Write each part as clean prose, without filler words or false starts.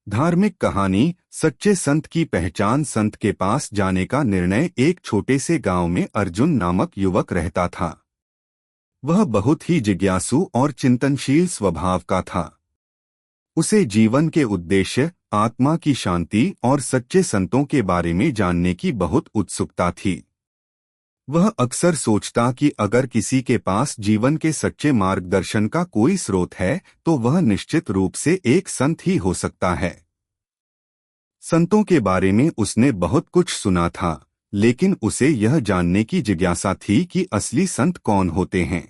धार्मिक कहानी। सच्चे संत की पहचान। संत के पास जाने का निर्णय। एक छोटे से गांव में अर्जुन नामक युवक रहता था। वह बहुत ही जिज्ञासु और चिंतनशील स्वभाव का था। उसे जीवन के उद्देश्य, आत्मा की शांति और सच्चे संतों के बारे में जानने की बहुत उत्सुकता थी। वह अक्सर सोचता कि अगर किसी के पास जीवन के सच्चे मार्गदर्शन का कोई स्रोत है तो वह निश्चित रूप से एक संत ही हो सकता है। संतों के बारे में उसने बहुत कुछ सुना था, लेकिन उसे यह जानने की जिज्ञासा थी कि असली संत कौन होते हैं।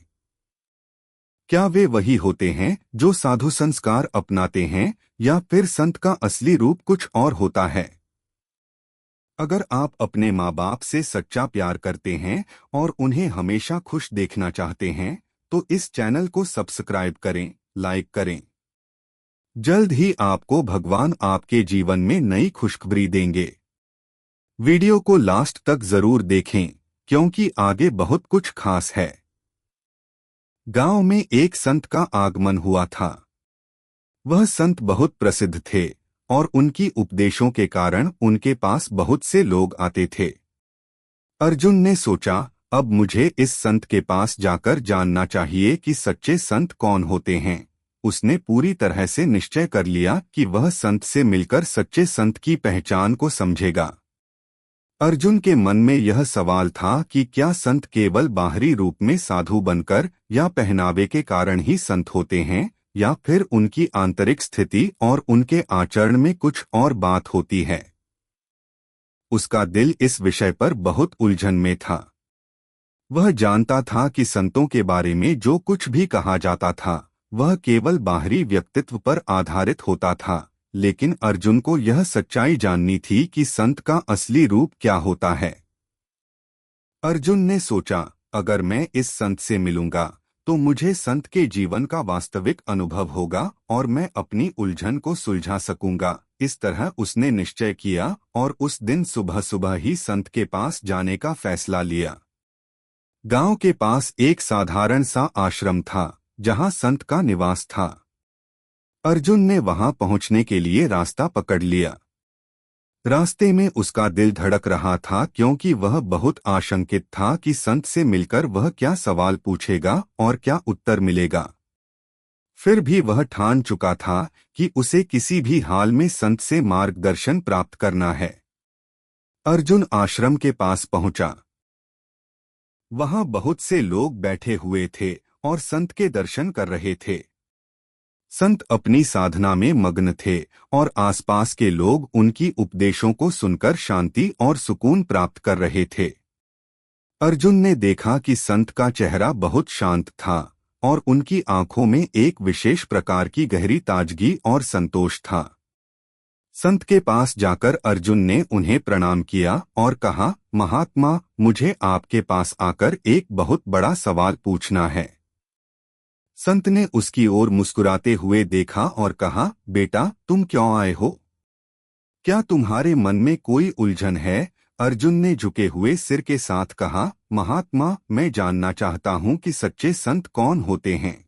क्या वे वही होते हैं जो साधु संस्कार अपनाते हैं, या फिर संत का असली रूप कुछ और होता है? अगर आप अपने माँ बाप से सच्चा प्यार करते हैं और उन्हें हमेशा खुश देखना चाहते हैं, तो इस चैनल को सब्सक्राइब करें, लाइक करें। जल्द ही आपको भगवान आपके जीवन में नई खुशखबरी देंगे। वीडियो को लास्ट तक जरूर देखें, क्योंकि आगे बहुत कुछ खास है। गांव में एक संत का आगमन हुआ था। वह संत बहुत प्रसिद्ध थे और उनकी उपदेशों के कारण उनके पास बहुत से लोग आते थे। अर्जुन ने सोचा, अब मुझे इस संत के पास जाकर जानना चाहिए कि सच्चे संत कौन होते हैं। उसने पूरी तरह से निश्चय कर लिया कि वह संत से मिलकर सच्चे संत की पहचान को समझेगा। अर्जुन के मन में यह सवाल था कि क्या संत केवल बाहरी रूप में साधु बनकर या पहनावे के कारण ही संत होते हैं, या फिर उनकी आंतरिक स्थिति और उनके आचरण में कुछ और बात होती है। उसका दिल इस विषय पर बहुत उलझन में था। वह जानता था कि संतों के बारे में जो कुछ भी कहा जाता था वह केवल बाहरी व्यक्तित्व पर आधारित होता था, लेकिन अर्जुन को यह सच्चाई जाननी थी कि संत का असली रूप क्या होता है। अर्जुन ने सोचा, अगर मैं इस संत से मिलूंगा तो मुझे संत के जीवन का वास्तविक अनुभव होगा और मैं अपनी उलझन को सुलझा सकूंगा। इस तरह उसने निश्चय किया और उस दिन सुबह सुबह ही संत के पास जाने का फैसला लिया। गांव के पास एक साधारण सा आश्रम था जहां संत का निवास था। अर्जुन ने वहां पहुंचने के लिए रास्ता पकड़ लिया। रास्ते में उसका दिल धड़क रहा था, क्योंकि वह बहुत आशंकित था कि संत से मिलकर वह क्या सवाल पूछेगा और क्या उत्तर मिलेगा। फिर भी वह ठान चुका था कि उसे किसी भी हाल में संत से मार्गदर्शन प्राप्त करना है। अर्जुन आश्रम के पास पहुंचा। वहां बहुत से लोग बैठे हुए थे और संत के दर्शन कर रहे थे। संत अपनी साधना में मग्न थे और आसपास के लोग उनकी उपदेशों को सुनकर शांति और सुकून प्राप्त कर रहे थे। अर्जुन ने देखा कि संत का चेहरा बहुत शांत था और उनकी आंखों में एक विशेष प्रकार की गहरी ताजगी और संतोष था। संत के पास जाकर अर्जुन ने उन्हें प्रणाम किया और कहा, महात्मा, मुझे आपके पास आकर एक बहुत बड़ा सवाल पूछना है। संत ने उसकी ओर मुस्कुराते हुए देखा और कहा, बेटा, तुम क्यों आए हो? क्या तुम्हारे मन में कोई उलझन है? अर्जुन ने झुके हुए सिर के साथ कहा, महात्मा, मैं जानना चाहता हूं कि सच्चे संत कौन होते हैं।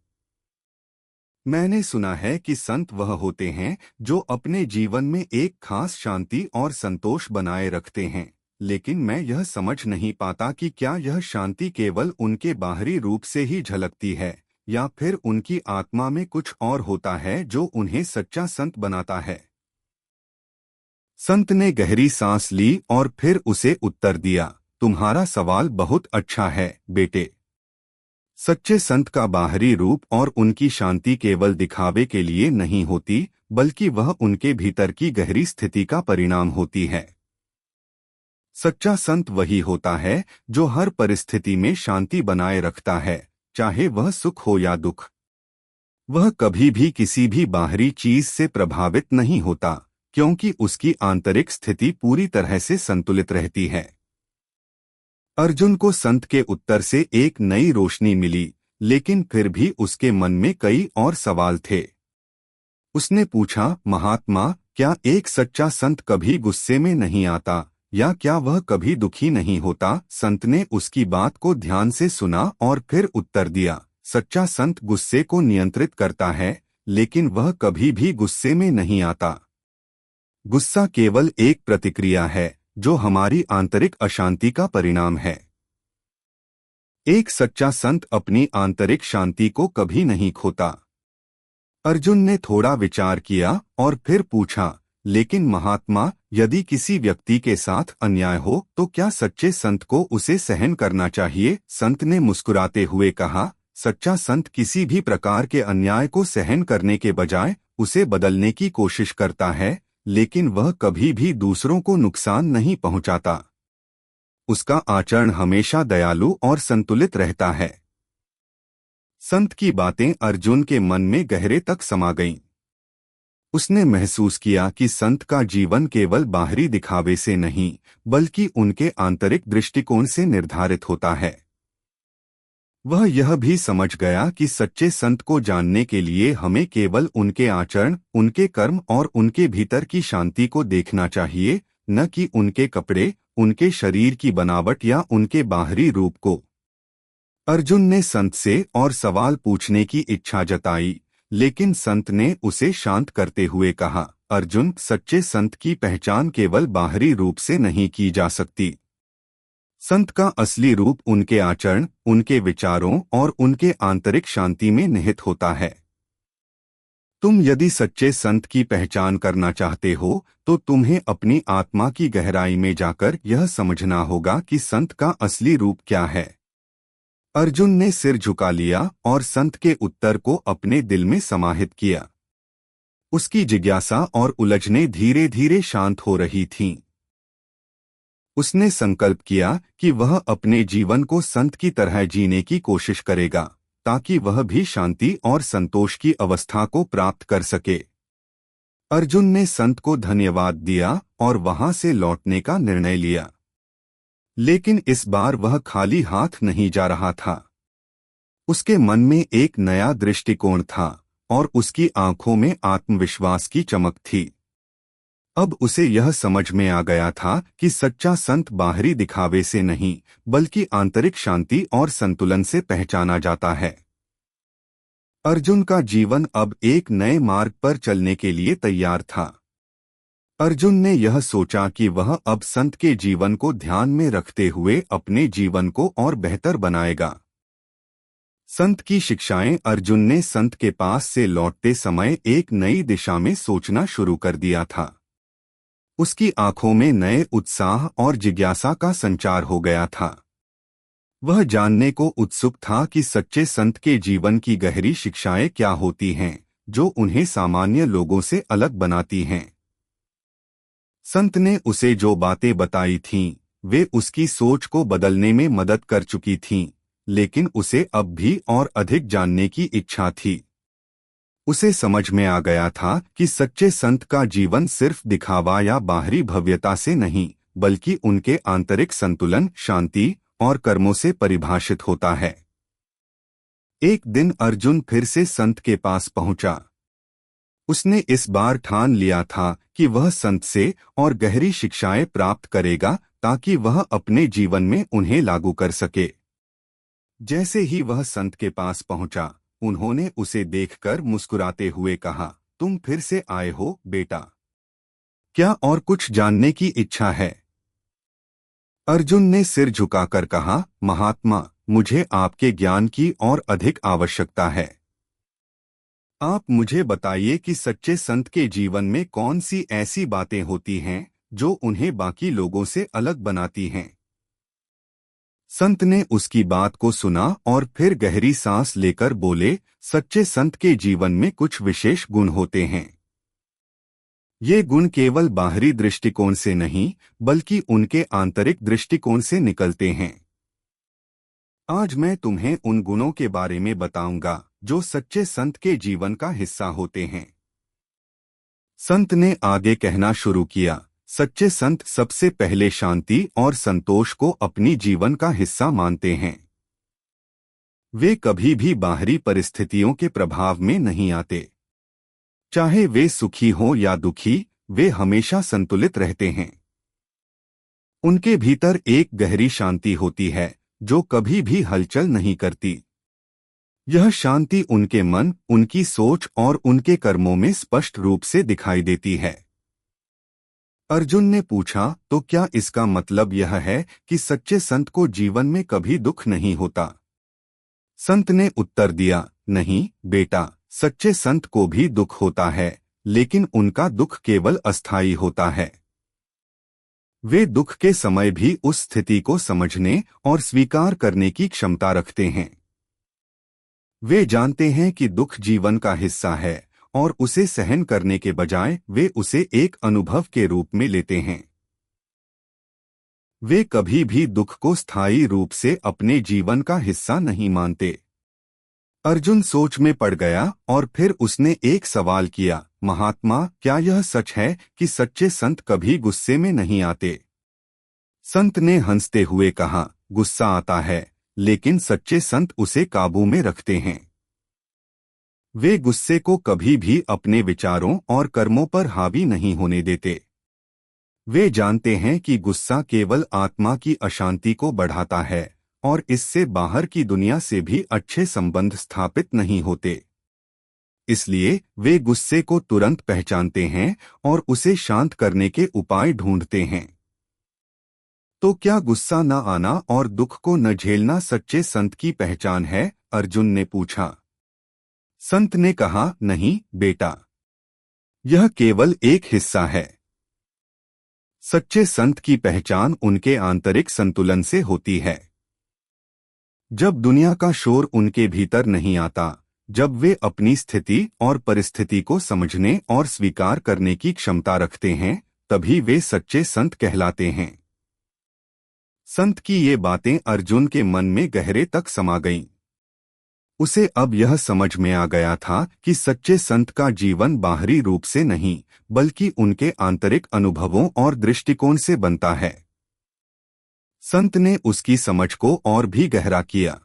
मैंने सुना है कि संत वह होते हैं जो अपने जीवन में एक खास शांति और संतोष बनाए रखते हैं, लेकिन मैं यह समझ नहीं पाता कि क्या यह शांति केवल उनके बाहरी रूप से ही झलकती है, या फिर उनकी आत्मा में कुछ और होता है जो उन्हें सच्चा संत बनाता है। संत ने गहरी सांस ली और फिर उसे उत्तर दिया, तुम्हारा सवाल बहुत अच्छा है, बेटे। सच्चे संत का बाहरी रूप और उनकी शांति केवल दिखावे के लिए नहीं होती, बल्कि वह उनके भीतर की गहरी स्थिति का परिणाम होती है। सच्चा संत वही होता है जो हर परिस्थिति में शांति बनाए रखता है, चाहे वह सुख हो या दुख। वह कभी भी किसी भी बाहरी चीज से प्रभावित नहीं होता, क्योंकि उसकी आंतरिक स्थिति पूरी तरह से संतुलित रहती है। अर्जुन को संत के उत्तर से एक नई रोशनी मिली, लेकिन फिर भी उसके मन में कई और सवाल थे। उसने पूछा, महात्मा, क्या एक सच्चा संत कभी गुस्से में नहीं आता, या क्या वह कभी दुखी नहीं होता? संत ने उसकी बात को ध्यान से सुना और फिर उत्तर दिया, सच्चा संत गुस्से को नियंत्रित करता है, लेकिन वह कभी भी गुस्से में नहीं आता। गुस्सा केवल एक प्रतिक्रिया है जो हमारी आंतरिक अशांति का परिणाम है। एक सच्चा संत अपनी आंतरिक शांति को कभी नहीं खोता। अर्जुन ने थोड़ा विचार किया और फिर पूछा, लेकिन महात्मा, यदि किसी व्यक्ति के साथ अन्याय हो तो क्या सच्चे संत को उसे सहन करना चाहिए? संत ने मुस्कुराते हुए कहा, सच्चा संत किसी भी प्रकार के अन्याय को सहन करने के बजाय उसे बदलने की कोशिश करता है, लेकिन वह कभी भी दूसरों को नुकसान नहीं पहुंचाता। उसका आचरण हमेशा दयालु और संतुलित रहता है। संत की बातें अर्जुन के मन में गहरे तक समा गईं। उसने महसूस किया कि संत का जीवन केवल बाहरी दिखावे से नहीं, बल्कि उनके आंतरिक दृष्टिकोण से निर्धारित होता है। वह यह भी समझ गया कि सच्चे संत को जानने के लिए हमें केवल उनके आचरण, उनके कर्म और उनके भीतर की शांति को देखना चाहिए, न कि उनके कपड़े, उनके शरीर की बनावट या उनके बाहरी रूप को। अर्जुन ने संत से और सवाल पूछने की इच्छा जताई, लेकिन संत ने उसे शांत करते हुए कहा, अर्जुन, सच्चे संत की पहचान केवल बाहरी रूप से नहीं की जा सकती। संत का असली रूप उनके आचरण, उनके विचारों और उनके आंतरिक शांति में निहित होता है। तुम यदि सच्चे संत की पहचान करना चाहते हो तो तुम्हें अपनी आत्मा की गहराई में जाकर यह समझना होगा कि संत का असली रूप क्या है। अर्जुन ने सिर झुका लिया और संत के उत्तर को अपने दिल में समाहित किया। उसकी जिज्ञासा और उलझनें धीरे धीरे शांत हो रही थीं। उसने संकल्प किया कि वह अपने जीवन को संत की तरह जीने की कोशिश करेगा, ताकि वह भी शांति और संतोष की अवस्था को प्राप्त कर सके। अर्जुन ने संत को धन्यवाद दिया और वहां से लौटने का निर्णय लिया। लेकिन इस बार वह खाली हाथ नहीं जा रहा था। उसके मन में एक नया दृष्टिकोण था और उसकी आंखों में आत्मविश्वास की चमक थी। अब उसे यह समझ में आ गया था कि सच्चा संत बाहरी दिखावे से नहीं, बल्कि आंतरिक शांति और संतुलन से पहचाना जाता है। अर्जुन का जीवन अब एक नए मार्ग पर चलने के लिए तैयार था। अर्जुन ने यह सोचा कि वह अब संत के जीवन को ध्यान में रखते हुए अपने जीवन को और बेहतर बनाएगा। संत की शिक्षाएं अर्जुन ने संत के पास से लौटते समय एक नई दिशा में सोचना शुरू कर दिया था। उसकी आंखों में नए उत्साह और जिज्ञासा का संचार हो गया था। वह जानने को उत्सुक था कि सच्चे संत के जीवन की गहरी शिक्षाएं क्या होती हैं, जो उन्हें सामान्य लोगों से अलग बनाती हैं। संत ने उसे जो बातें बताई थीं, वे उसकी सोच को बदलने में मदद कर चुकी थीं, लेकिन उसे अब भी और अधिक जानने की इच्छा थी। उसे समझ में आ गया था कि सच्चे संत का जीवन सिर्फ दिखावा या बाहरी भव्यता से नहीं, बल्कि उनके आंतरिक संतुलन, शांति और कर्मों से परिभाषित होता है। एक दिन अर्जुन फिर से संत के पास पहुंचा। उसने इस बार ठान लिया था कि वह संत से और गहरी शिक्षाएं प्राप्त करेगा, ताकि वह अपने जीवन में उन्हें लागू कर सके। जैसे ही वह संत के पास पहुंचा, उन्होंने उसे देखकर मुस्कुराते हुए कहा, तुम फिर से आए हो बेटा, क्या और कुछ जानने की इच्छा है? अर्जुन ने सिर झुकाकर कहा, महात्मा, मुझे आपके ज्ञान की और अधिक आवश्यकता है। आप मुझे बताइए कि सच्चे संत के जीवन में कौन सी ऐसी बातें होती हैं जो उन्हें बाकी लोगों से अलग बनाती हैं। संत ने उसकी बात को सुना और फिर गहरी सांस लेकर बोले, सच्चे संत के जीवन में कुछ विशेष गुण होते हैं। ये गुण केवल बाहरी दृष्टिकोण से नहीं, बल्कि उनके आंतरिक दृष्टिकोण से निकलते हैं। आज मैं तुम्हें उन गुणों के बारे में बताऊंगा जो सच्चे संत के जीवन का हिस्सा होते हैं। संत ने आगे कहना शुरू किया, सच्चे संत सबसे पहले शांति और संतोष को अपनी जीवन का हिस्सा मानते हैं। वे कभी भी बाहरी परिस्थितियों के प्रभाव में नहीं आते। चाहे वे सुखी हों या दुखी, वे हमेशा संतुलित रहते हैं। उनके भीतर एक गहरी शांति होती है जो कभी भी हलचल नहीं करती। यह शांति उनके मन, उनकी सोच और उनके कर्मों में स्पष्ट रूप से दिखाई देती है। अर्जुन ने पूछा, तो क्या इसका मतलब यह है कि सच्चे संत को जीवन में कभी दुख नहीं होता? संत ने उत्तर दिया, नहीं बेटा, सच्चे संत को भी दुख होता है, लेकिन उनका दुख केवल अस्थायी होता है। वे दुख के समय भी उस स्थिति को समझने और स्वीकार करने की क्षमता रखते हैं। वे जानते हैं कि दुख जीवन का हिस्सा है और उसे सहन करने के बजाय वे उसे एक अनुभव के रूप में लेते हैं। वे कभी भी दुख को स्थायी रूप से अपने जीवन का हिस्सा नहीं मानते। अर्जुन सोच में पड़ गया और फिर उसने एक सवाल किया, महात्मा, क्या यह सच है कि सच्चे संत कभी गुस्से में नहीं आते? संत ने हंसते हुए कहा, गुस्सा आता है, लेकिन सच्चे संत उसे काबू में रखते हैं। वे गुस्से को कभी भी अपने विचारों और कर्मों पर हावी नहीं होने देते। वे जानते हैं कि गुस्सा केवल आत्मा की अशांति को बढ़ाता है और इससे बाहर की दुनिया से भी अच्छे संबंध स्थापित नहीं होते। इसलिए वे गुस्से को तुरंत पहचानते हैं और उसे शांत करने के उपाय ढूंढते हैं। तो क्या गुस्सा न आना और दुख को न झेलना सच्चे संत की पहचान है? अर्जुन ने पूछा। संत ने कहा, नहीं बेटा, यह केवल एक हिस्सा है। सच्चे संत की पहचान उनके आंतरिक संतुलन से होती है। जब दुनिया का शोर उनके भीतर नहीं आता, जब वे अपनी स्थिति और परिस्थिति को समझने और स्वीकार करने की क्षमता रखते हैं, तभी वे सच्चे संत कहलाते हैं। संत की ये बातें अर्जुन के मन में गहरे तक समा गईं। उसे अब यह समझ में आ गया था कि सच्चे संत का जीवन बाहरी रूप से नहीं, बल्कि उनके आंतरिक अनुभवों और दृष्टिकोण से बनता है। संत ने उसकी समझ को और भी गहरा किया।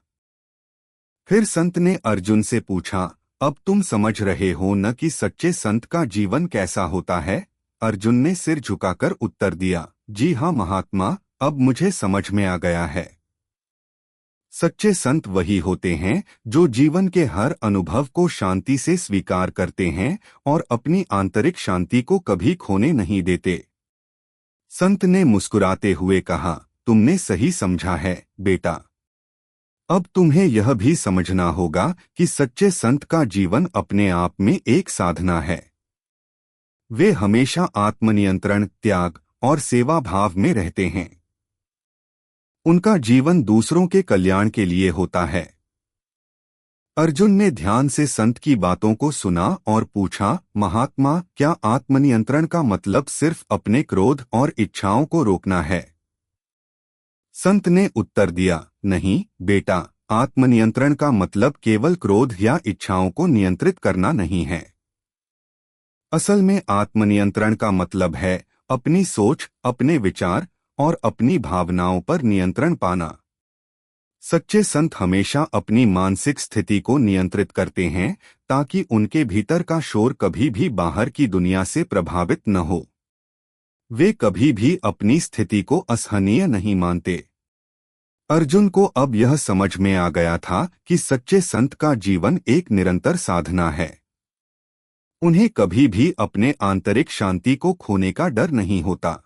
फिर संत ने अर्जुन से पूछा, अब तुम समझ रहे हो न कि सच्चे संत का जीवन कैसा होता है? अर्जुन ने सिर झुकाकर उत्तर दिया, जी हाँ महात्मा, अब मुझे समझ में आ गया है। सच्चे संत वही होते हैं जो जीवन के हर अनुभव को शांति से स्वीकार करते हैं और अपनी आंतरिक शांति को कभी खोने नहीं देते। संत ने मुस्कुराते हुए कहा, तुमने सही समझा है बेटा। अब तुम्हें यह भी समझना होगा कि सच्चे संत का जीवन अपने आप में एक साधना है। वे हमेशा आत्मनियंत्रण, त्याग और सेवा भाव में रहते हैं। उनका जीवन दूसरों के कल्याण के लिए होता है। अर्जुन ने ध्यान से संत की बातों को सुना और पूछा, महात्मा, क्या आत्मनियंत्रण का मतलब सिर्फ अपने क्रोध और इच्छाओं को रोकना है? संत ने उत्तर दिया, नहीं बेटा, आत्मनियंत्रण का मतलब केवल क्रोध या इच्छाओं को नियंत्रित करना नहीं है। असल में आत्मनियंत्रण का मतलब है अपनी सोच, अपने विचार और अपनी भावनाओं पर नियंत्रण पाना। सच्चे संत हमेशा अपनी मानसिक स्थिति को नियंत्रित करते हैं ताकि उनके भीतर का शोर कभी भी बाहर की दुनिया से प्रभावित न हो। वे कभी भी अपनी स्थिति को असहनीय नहीं मानते। अर्जुन को अब यह समझ में आ गया था कि सच्चे संत का जीवन एक निरंतर साधना है। उन्हें कभी भी अपने आंतरिक शांति को खोने का डर नहीं होता।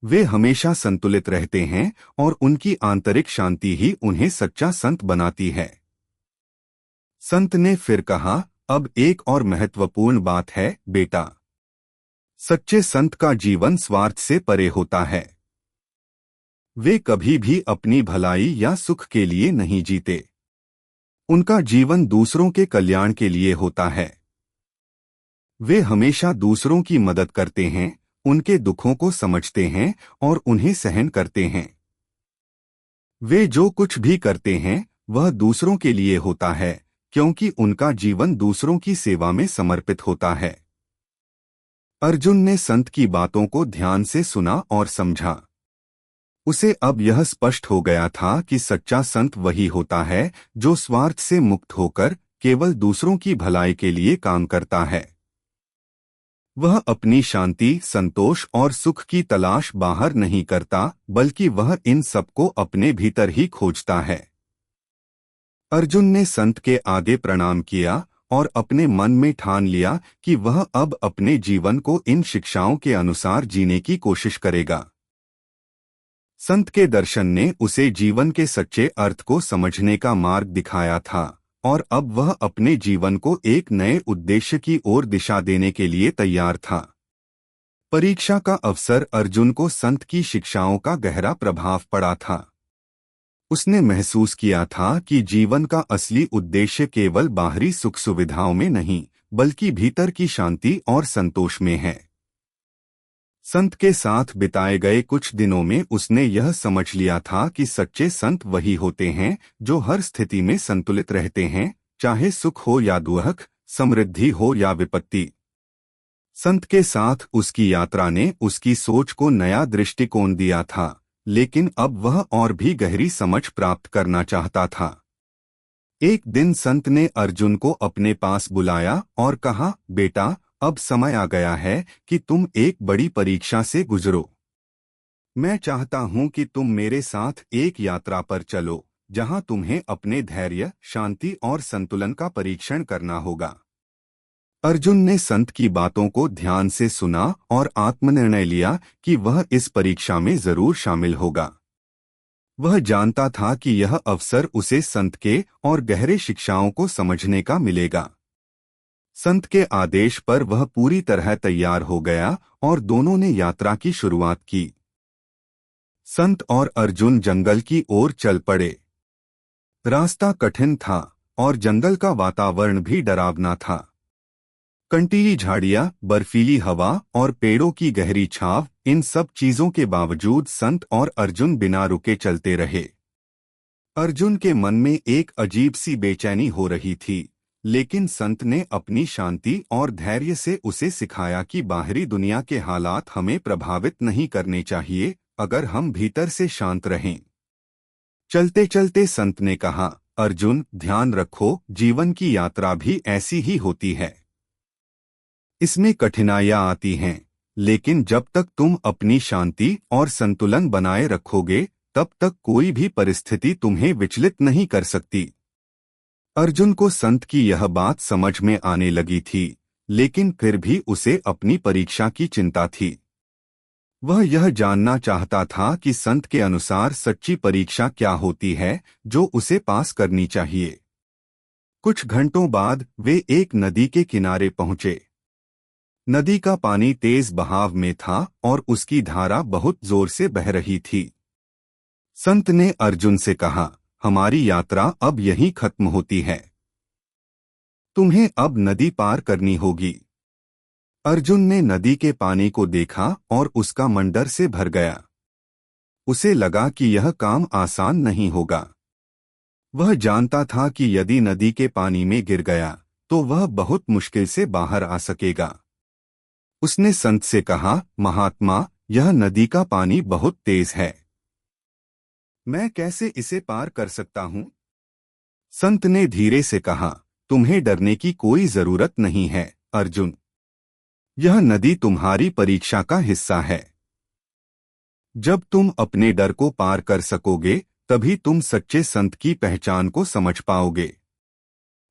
वे हमेशा संतुलित रहते हैं और उनकी आंतरिक शांति ही उन्हें सच्चा संत बनाती है। संत ने फिर कहा, अब एक और महत्वपूर्ण बात है बेटा। सच्चे संत का जीवन स्वार्थ से परे होता है। वे कभी भी अपनी भलाई या सुख के लिए नहीं जीते। उनका जीवन दूसरों के कल्याण के लिए होता है। वे हमेशा दूसरों की मदद करते हैं, उनके दुखों को समझते हैं और उन्हें सहन करते हैं। वे जो कुछ भी करते हैं वह दूसरों के लिए होता है, क्योंकि उनका जीवन दूसरों की सेवा में समर्पित होता है। अर्जुन ने संत की बातों को ध्यान से सुना और समझा। उसे अब यह स्पष्ट हो गया था कि सच्चा संत वही होता है जो स्वार्थ से मुक्त होकर केवल दूसरों की भलाई के लिए काम करता है। वह अपनी शांति, संतोष और सुख की तलाश बाहर नहीं करता, बल्कि वह इन सबको अपने भीतर ही खोजता है। अर्जुन ने संत के आगे प्रणाम किया और अपने मन में ठान लिया कि वह अब अपने जीवन को इन शिक्षाओं के अनुसार जीने की कोशिश करेगा। संत के दर्शन ने उसे जीवन के सच्चे अर्थ को समझने का मार्ग दिखाया था और अब वह अपने जीवन को एक नए उद्देश्य की ओर दिशा देने के लिए तैयार था। परीक्षा का अवसर अर्जुन को संत की शिक्षाओं का गहरा प्रभाव पड़ा था। उसने महसूस किया था कि जीवन का असली उद्देश्य केवल बाहरी सुख सुविधाओं में नहीं, बल्कि भीतर की शांति और संतोष में है। संत के साथ बिताए गए कुछ दिनों में उसने यह समझ लिया था कि सच्चे संत वही होते हैं जो हर स्थिति में संतुलित रहते हैं, चाहे सुख हो या दुख, समृद्धि हो या विपत्ति। संत के साथ उसकी यात्रा ने उसकी सोच को नया दृष्टिकोण दिया था, लेकिन अब वह और भी गहरी समझ प्राप्त करना चाहता था। एक दिन संत ने अर्जुन को अपने पास बुलाया और कहा, बेटा, अब समय आ गया है कि तुम एक बड़ी परीक्षा से गुजरो। मैं चाहता हूं कि तुम मेरे साथ एक यात्रा पर चलो, जहां तुम्हें अपने धैर्य, शांति और संतुलन का परीक्षण करना होगा। अर्जुन ने संत की बातों को ध्यान से सुना और आत्मनिर्णय लिया कि वह इस परीक्षा में जरूर शामिल होगा। वह जानता था कि यह अवसर उसे संत के और गहरे शिक्षाओं को समझने का मिलेगा। संत के आदेश पर वह पूरी तरह तैयार हो गया और दोनों ने यात्रा की शुरुआत की। संत और अर्जुन जंगल की ओर चल पड़े। रास्ता कठिन था और जंगल का वातावरण भी डरावना था। कंटीली झाड़ियां, बर्फीली हवा और पेड़ों की गहरी छाव, इन सब चीजों के बावजूद संत और अर्जुन बिना रुके चलते रहे। अर्जुन के मन में एक अजीब सी बेचैनी हो रही थी, लेकिन संत ने अपनी शांति और धैर्य से उसे सिखाया कि बाहरी दुनिया के हालात हमें प्रभावित नहीं करने चाहिए, अगर हम भीतर से शांत रहें। चलते चलते संत ने कहा, अर्जुन, ध्यान रखो, जीवन की यात्रा भी ऐसी ही होती है। इसमें कठिनाइयां आती हैं, लेकिन जब तक तुम अपनी शांति और संतुलन बनाए रखोगे, तब तक कोई भी परिस्थिति तुम्हें विचलित नहीं कर सकती। अर्जुन को संत की यह बात समझ में आने लगी थी, लेकिन फिर भी उसे अपनी परीक्षा की चिंता थी। वह यह जानना चाहता था कि संत के अनुसार सच्ची परीक्षा क्या होती है, जो उसे पास करनी चाहिए। कुछ घंटों बाद वे एक नदी के किनारे पहुंचे। नदी का पानी तेज बहाव में था और उसकी धारा बहुत जोर से बह रही थी। संत ने अर्जुन से कहा, हमारी यात्रा अब यहीं खत्म होती है। तुम्हें अब नदी पार करनी होगी। अर्जुन ने नदी के पानी को देखा और उसका मन डर से भर गया। उसे लगा कि यह काम आसान नहीं होगा। वह जानता था कि यदि नदी के पानी में गिर गया तो वह बहुत मुश्किल से बाहर आ सकेगा। उसने संत से कहा, महात्मा, यह नदी का पानी बहुत तेज है। मैं कैसे इसे पार कर सकता हूँ? संत ने धीरे से कहा, तुम्हें डरने की कोई जरूरत नहीं है, अर्जुन। यह नदी तुम्हारी परीक्षा का हिस्सा है। जब तुम अपने डर को पार कर सकोगे, तभी तुम सच्चे संत की पहचान को समझ पाओगे।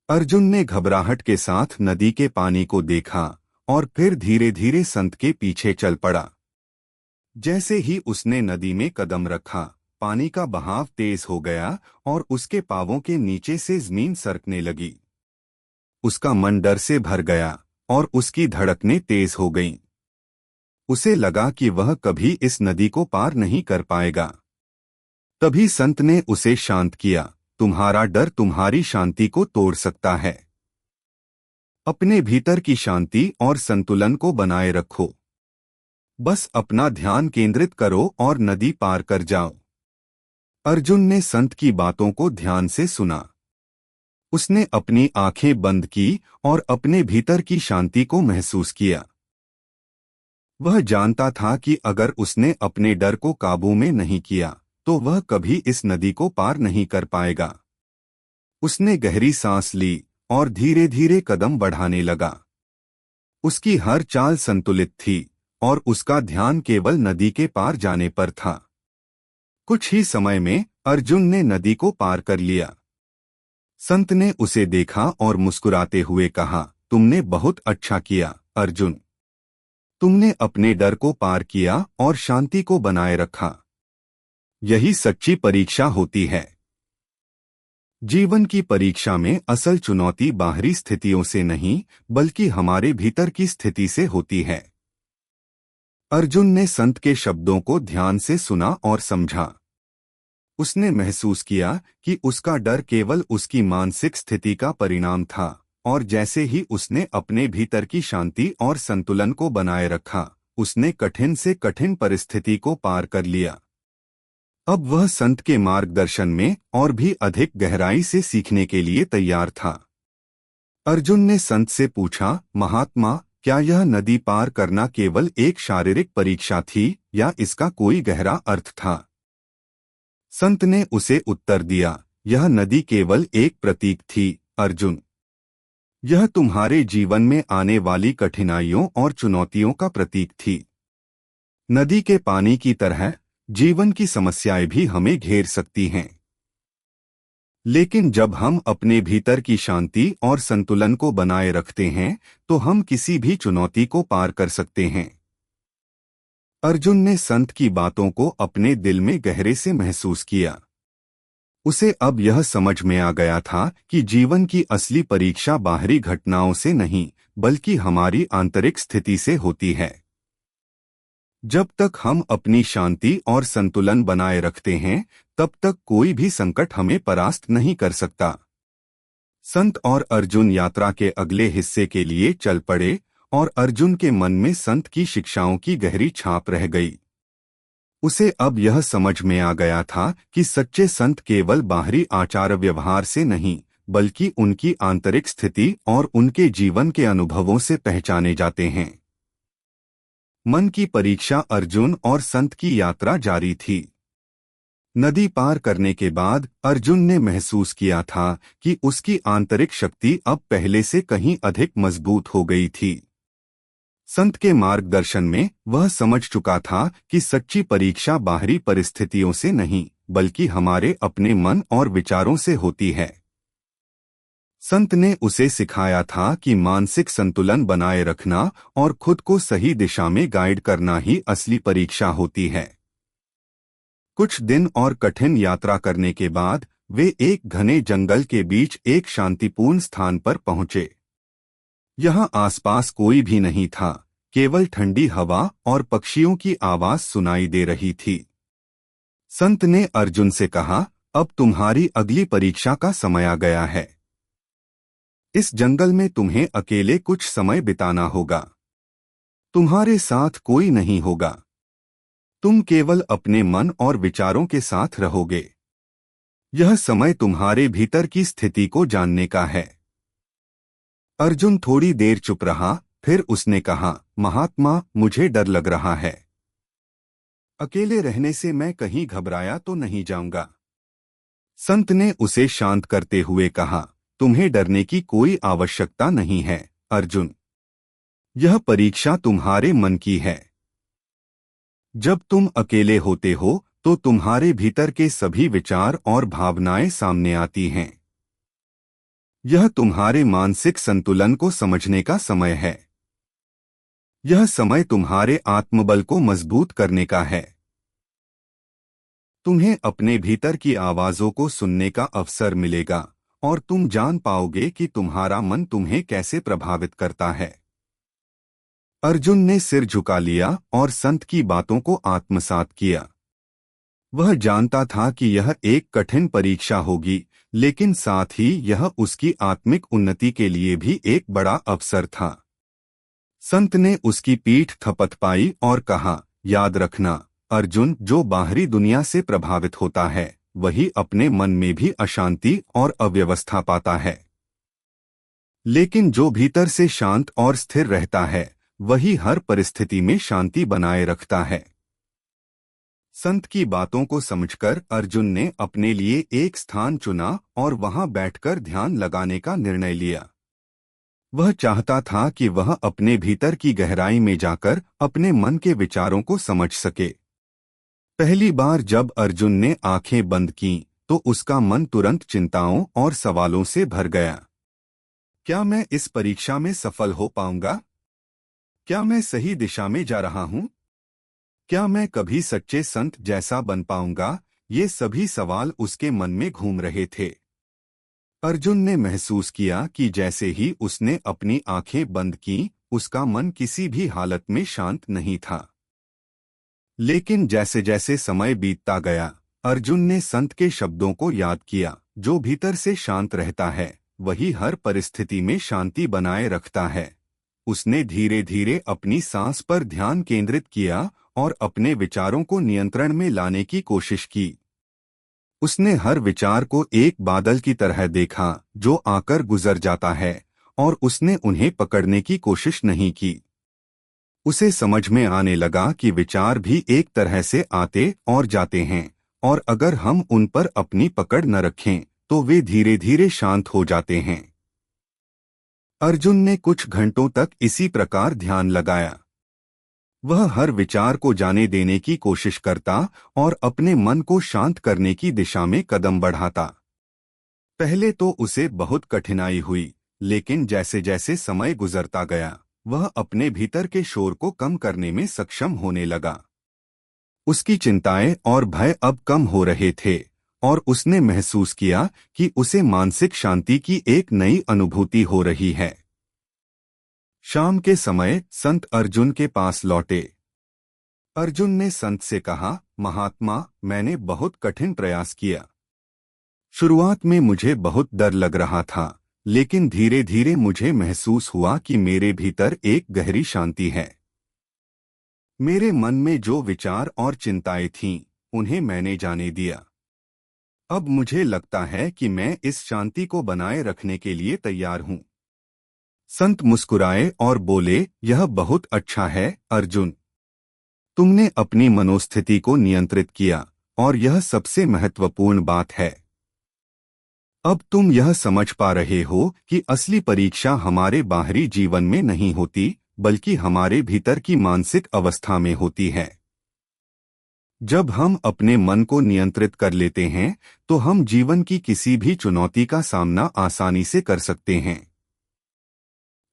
अर्जुन ने घबराहट के साथ नदी के पानी को देखा और फिर धीरे धीरे संत के पीछे चल पड़ा। जैसे ही उसने नदी में कदम रखा, पानी का बहाव तेज हो गया और उसके पांवों के नीचे से जमीन सरकने लगी। उसका मन डर से भर गया और उसकी धड़कनें तेज हो गईं। उसे लगा कि वह कभी इस नदी को पार नहीं कर पाएगा। तभी संत ने उसे शांत किया, तुम्हारा डर तुम्हारी शांति को तोड़ सकता है। अपने भीतर की शांति और संतुलन को बनाए रखो। बस अपना ध्यान केंद्रित करो और नदी पार कर जाओ। अर्जुन ने संत की बातों को ध्यान से सुना। उसने अपनी आंखें बंद की और अपने भीतर की शांति को महसूस किया। वह जानता था कि अगर उसने अपने डर को काबू में नहीं किया तो वह कभी इस नदी को पार नहीं कर पाएगा। उसने गहरी सांस ली और धीरे धीरे कदम बढ़ाने लगा। उसकी हर चाल संतुलित थी और उसका ध्यान केवल नदी के पार जाने पर था। कुछ ही समय में अर्जुन ने नदी को पार कर लिया। संत ने उसे देखा और मुस्कुराते हुए कहा, तुमने बहुत अच्छा किया अर्जुन। तुमने अपने डर को पार किया और शांति को बनाए रखा। यही सच्ची परीक्षा होती है। जीवन की परीक्षा में असल चुनौती बाहरी स्थितियों से नहीं, बल्कि हमारे भीतर की स्थिति से होती है। अर्जुन ने संत के शब्दों को ध्यान से सुना और समझा। उसने महसूस किया कि उसका डर केवल उसकी मानसिक स्थिति का परिणाम था, और जैसे ही उसने अपने भीतर की शांति और संतुलन को बनाए रखा, उसने कठिन से कठिन परिस्थिति को पार कर लिया। अब वह संत के मार्गदर्शन में और भी अधिक गहराई से सीखने के लिए तैयार था। अर्जुन ने संत से पूछा, महात्मा, क्या यह नदी पार करना केवल एक शारीरिक परीक्षा थी या इसका कोई गहरा अर्थ था? संत ने उसे उत्तर दिया, यह नदी केवल एक प्रतीक थी अर्जुन। यह तुम्हारे जीवन में आने वाली कठिनाइयों और चुनौतियों का प्रतीक थी। नदी के पानी की तरह जीवन की समस्याएं भी हमें घेर सकती हैं, लेकिन जब हम अपने भीतर की शांति और संतुलन को बनाए रखते हैं तो हम किसी भी चुनौती को पार कर सकते हैं। अर्जुन ने संत की बातों को अपने दिल में गहरे से महसूस किया। उसे अब यह समझ में आ गया था कि जीवन की असली परीक्षा बाहरी घटनाओं से नहीं, बल्कि हमारी आंतरिक स्थिति से होती है। जब तक हम अपनी शांति और संतुलन बनाए रखते हैं, तब तक कोई भी संकट हमें परास्त नहीं कर सकता। संत और अर्जुन यात्रा के अगले हिस्से के लिए चल पड़े, और अर्जुन के मन में संत की शिक्षाओं की गहरी छाप रह गई। उसे अब यह समझ में आ गया था कि सच्चे संत केवल बाहरी आचार व्यवहार से नहीं, बल्कि उनकी आंतरिक स्थिति और उनके जीवन के अनुभवों से पहचाने जाते हैं। मन की परीक्षा अर्जुन और संत की यात्रा जारी थी। नदी पार करने के बाद अर्जुन ने महसूस किया था कि उसकी आंतरिक शक्ति अब पहले से कहीं अधिक मजबूत हो गई थी। संत के मार्गदर्शन में वह समझ चुका था कि सच्ची परीक्षा बाहरी परिस्थितियों से नहीं, बल्कि हमारे अपने मन और विचारों से होती है। संत ने उसे सिखाया था कि मानसिक संतुलन बनाए रखना और खुद को सही दिशा में गाइड करना ही असली परीक्षा होती है। कुछ दिन और कठिन यात्रा करने के बाद वे एक घने जंगल के बीच एक शांतिपूर्ण स्थान पर पहुंचे। यहाँ आसपास कोई भी नहीं था, केवल ठंडी हवा और पक्षियों की आवाज सुनाई दे रही थी। संत ने अर्जुन से कहा, अब तुम्हारी अगली परीक्षा का समय आ गया है। इस जंगल में तुम्हें अकेले कुछ समय बिताना होगा। तुम्हारे साथ कोई नहीं होगा। तुम केवल अपने मन और विचारों के साथ रहोगे। यह समय तुम्हारे भीतर की स्थिति को जानने का है। अर्जुन थोड़ी देर चुप रहा, फिर उसने कहा, महात्मा, मुझे डर लग रहा है। अकेले रहने से मैं कहीं घबराया तो नहीं जाऊंगा। संत ने उसे शांत करते हुए कहा, तुम्हें डरने की कोई आवश्यकता नहीं है अर्जुन। यह परीक्षा तुम्हारे मन की है। जब तुम अकेले होते हो तो तुम्हारे भीतर के सभी विचार और भावनाएं सामने आती हैं। यह तुम्हारे मानसिक संतुलन को समझने का समय है। यह समय तुम्हारे आत्मबल को मजबूत करने का है। तुम्हें अपने भीतर की आवाजों को सुनने का अवसर मिलेगा और तुम जान पाओगे कि तुम्हारा मन तुम्हें कैसे प्रभावित करता है। अर्जुन ने सिर झुका लिया और संत की बातों को आत्मसात किया। वह जानता था कि यह एक कठिन परीक्षा होगी, लेकिन साथ ही यह उसकी आत्मिक उन्नति के लिए भी एक बड़ा अवसर था। संत ने उसकी पीठ थपथपाई और कहा, याद रखना अर्जुन, जो बाहरी दुनिया से प्रभावित होता है वही अपने मन में भी अशांति और अव्यवस्था पाता है, लेकिन जो भीतर से शांत और स्थिर रहता है वही हर परिस्थिति में शांति बनाए रखता है। संत की बातों को समझकर अर्जुन ने अपने लिए एक स्थान चुना और वहां बैठकर ध्यान लगाने का निर्णय लिया। वह चाहता था कि वह अपने भीतर की गहराई में जाकर अपने मन के विचारों को समझ सके। पहली बार जब अर्जुन ने आंखें बंद कीं, तो उसका मन तुरंत चिंताओं और सवालों से भर गया। क्या मैं इस परीक्षा में सफल हो पाऊंगा? क्या मैं सही दिशा में जा रहा हूं? क्या मैं कभी सच्चे संत जैसा बन पाऊंगा? ये सभी सवाल उसके मन में घूम रहे थे। अर्जुन ने महसूस किया कि जैसे ही उसने अपनी आंखें बंद की, उसका मन किसी भी हालत में शांत नहीं था। लेकिन जैसे जैसे समय बीतता गया, अर्जुन ने संत के शब्दों को याद किया, जो भीतर से शांत रहता है वही हर परिस्थिति में शांति बनाए रखता है। उसने धीरे धीरे अपनी सांस पर ध्यान केंद्रित किया और अपने विचारों को नियंत्रण में लाने की कोशिश की। उसने हर विचार को एक बादल की तरह देखा जो आकर गुजर जाता है, और उसने उन्हें पकड़ने की कोशिश नहीं की। उसे समझ में आने लगा कि विचार भी एक तरह से आते और जाते हैं, और अगर हम उन पर अपनी पकड़ न रखें तो वे धीरे धीरे शांत हो जाते हैं। अर्जुन ने कुछ घंटों तक इसी प्रकार ध्यान लगाया। वह हर विचार को जाने देने की कोशिश करता और अपने मन को शांत करने की दिशा में कदम बढ़ाता। पहले तो उसे बहुत कठिनाई हुई, लेकिन जैसे जैसे समय गुजरता गया, वह अपने भीतर के शोर को कम करने में सक्षम होने लगा। उसकी चिंताएं और भय अब कम हो रहे थे, और उसने महसूस किया कि उसे मानसिक शांति की एक नई अनुभूति हो रही है। शाम के समय संत अर्जुन के पास लौटे। अर्जुन ने संत से कहा, महात्मा, मैंने बहुत कठिन प्रयास किया। शुरुआत में मुझे बहुत डर लग रहा था, लेकिन धीरे धीरे मुझे महसूस हुआ कि मेरे भीतर एक गहरी शांति है। मेरे मन में जो विचार और चिंताएं थीं, उन्हें मैंने जाने दिया। अब मुझे लगता है कि मैं इस शांति को बनाए रखने के लिए तैयार हूं। संत मुस्कुराए और बोले, यह बहुत अच्छा है अर्जुन। तुमने अपनी मनोस्थिति को नियंत्रित किया, और यह सबसे महत्वपूर्ण बात है। अब तुम यह समझ पा रहे हो कि असली परीक्षा हमारे बाहरी जीवन में नहीं होती, बल्कि हमारे भीतर की मानसिक अवस्था में होती है। जब हम अपने मन को नियंत्रित कर लेते हैं, तो हम जीवन की किसी भी चुनौती का सामना आसानी से कर सकते हैं।